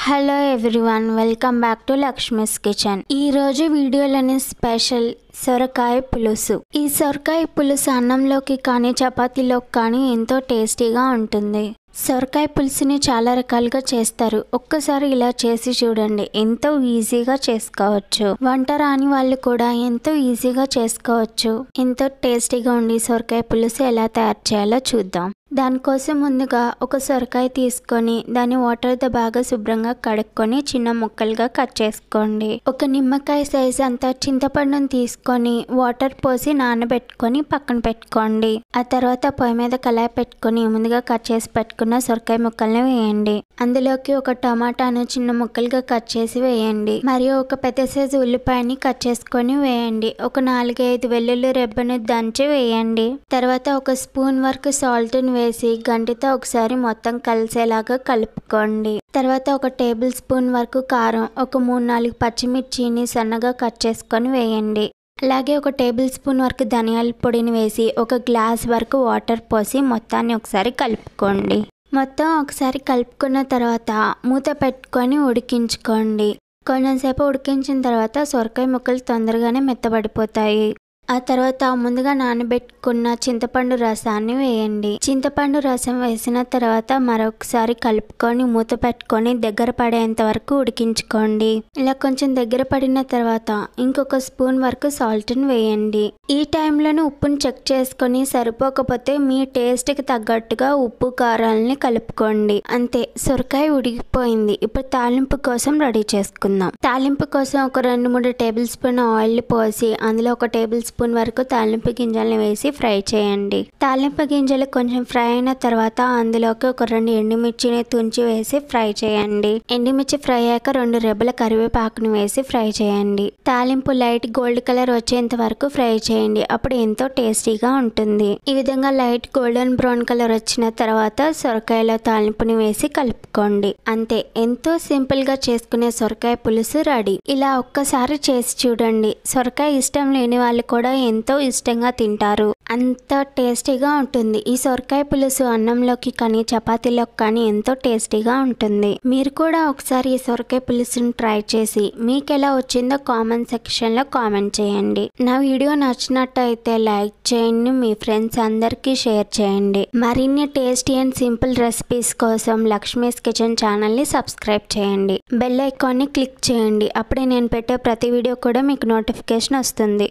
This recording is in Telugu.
Hello everyone, welcome back to Lakshmi's kitchen. ఈ రోజు వీడియోలోని స్పెషల్ సొరకాయ పులుసు. ఈ సొరకాయ పులుసు అన్నంలోకి కానీ చపాతీలోకి కానీ ఎంతో టేస్టీగా ఉంటుంది. సొరకాయ పులుసుని చాలా రకాలుగా చేస్తారు. ఒక్కసారి ఇలా చేసి చూడండి, ఎంతో ఈజీగా చేసుకోవచ్చు. వంట రాని వాళ్ళు కూడా ఎంతో ఈజీగా చేసుకోవచ్చు. ఎంతో టేస్టీగా ఉండి సొరకాయ పులుసు ఎలా తయారు చేయాలో చూద్దాం. దానికోసం ముందుగా ఒక సొరకాయ తీసుకొని దాన్ని వాటర్తో బాగా శుభ్రంగా కడుక్కొని చిన్న ముక్కలుగా కట్ చేసుకోండి. ఒక నిమ్మకాయ సైజు అంతా చింతపండును తీసుకొని వాటర్ పోసి నానబెట్టుకొని పక్కన పెట్టుకోండి. ఆ తర్వాత పొయ్యి మీద కళాయి పెట్టుకొని ముందుగా కట్ చేసి పెట్టుకున్న సొరకాయ ముక్కల్ని వేయండి. అందులోకి ఒక టమాటాను చిన్న ముక్కలుగా కట్ చేసి వేయండి. మరియు ఒక పెద్ద సైజు ఉల్లిపాయని కట్ చేసుకొని వేయండి. ఒక 4-5 వెల్లుల్లి రెబ్బను దంచి వేయండి. తర్వాత ఒక స్పూన్ వరకు సాల్ట్ వేసి గంటితో ఒకసారి మొత్తం కలిసేలాగా కలుపుకోండి. తర్వాత ఒక టేబుల్ స్పూన్ వరకు కారం, ఒక 3-4 పచ్చిమిర్చిని సన్నగా కట్ చేసుకొని వేయండి. అలాగే ఒక టేబుల్ స్పూన్ వరకు ధనియాల పొడిని వేసి ఒక గ్లాస్ వరకు వాటర్ పోసి మొత్తాన్ని ఒకసారి కలుపుకోండి. మొత్తం ఒకసారి కలుపుకున్న తర్వాత మూత పెట్టుకొని ఉడికించుకోండి. కొంచెంసేపు ఉడికించిన తర్వాత సొరకాయ ముక్కలు తొందరగానే మెత్తబడిపోతాయి. ఆ తర్వాత ముందుగా నానబెట్టుకున్న చింతపండు రసాన్ని వేయండి. చింతపండు రసం వేసిన తర్వాత మరొకసారి కలుపుకొని మూత పెట్టుకొని దగ్గర పడేంత వరకు ఉడికించుకోండి. ఇలా కొంచెం దగ్గర పడిన తర్వాత ఇంకొక స్పూన్ వరకు సాల్ట్ని వేయండి. ఈ టైంలోనే ఉప్పుని చెక్ చేసుకొని సరిపోకపోతే మీ టేస్ట్కి తగ్గట్టుగా ఉప్పు కారాలని కలుపుకోండి. అంతే, సొరకాయ ఉడికిపోయింది. ఇప్పుడు తాలింపు కోసం రెడీ చేసుకుందాం. తాలింపు కోసం ఒక 2-3 టేబుల్ స్పూన్ ఆయిల్ పోసి అందులో ఒక టేబుల్ స్పూన్ వరకు తాలింపు గింజల్ని వేసి ఫ్రై చేయండి. తాలింపు గింజలు కొంచెం ఫ్రై అయిన తర్వాత అందులోకి ఒక 2 ఎండుమిర్చిని తుంచి వేసి ఫ్రై చేయండి. ఎండుమిర్చి ఫ్రై అయ్యాక 2 రెబ్బల కరివేపాకుని వేసి ఫ్రై చేయండి. తాలింపు లైట్ గోల్డ్ కలర్ వచ్చేంత వరకు ఫ్రై చేయండి. అప్పుడు ఎంతో టేస్టీగా ఉంటుంది. ఈ విధంగా లైట్ గోల్డెన్ బ్రౌన్ కలర్ వచ్చిన తర్వాత సొరకాయలో తాలింపుని వేసి కలుపుకోండి. అంతే, ఎంతో సింపుల్ గా చేసుకునే సొరకాయ పులుసు రెడీ. ఇలా ఒక్కసారి చేసి చూడండి. సొరకాయ ఇష్టం లేని వాళ్ళు కూడా ఎంతో ఇష్టంగా తింటారు. అంత టేస్టీగా ఉంటుంది. ఈ సొరకాయ పులుసు అన్నంలోకి కానీ చపాతీలోకి కానీ ఎంతో టేస్టీగా ఉంటుంది. మీరు కూడా ఒకసారి ఈ సొరకాయ పులుసుని ట్రై చేసి మీకు ఎలా వచ్చిందో కామెంట్ సెక్షన్ లో కామెంట్ చేయండి. నా వీడియో నచ్చినట్టయితే లైక్ చేయండి, మీ ఫ్రెండ్స్ అందరికీ షేర్ చేయండి. మరిన్ని టేస్టీ అండ్ సింపుల్ రెసిపీస్ కోసం లక్ష్మీస్ కిచెన్ ఛానల్ ని సబ్స్క్రైబ్ చేయండి. బెల్ ఐకాన్ ని క్లిక్ చేయండి. అప్పుడే నేను పెట్టే ప్రతి వీడియో కూడా మీకు నోటిఫికేషన్ వస్తుంది.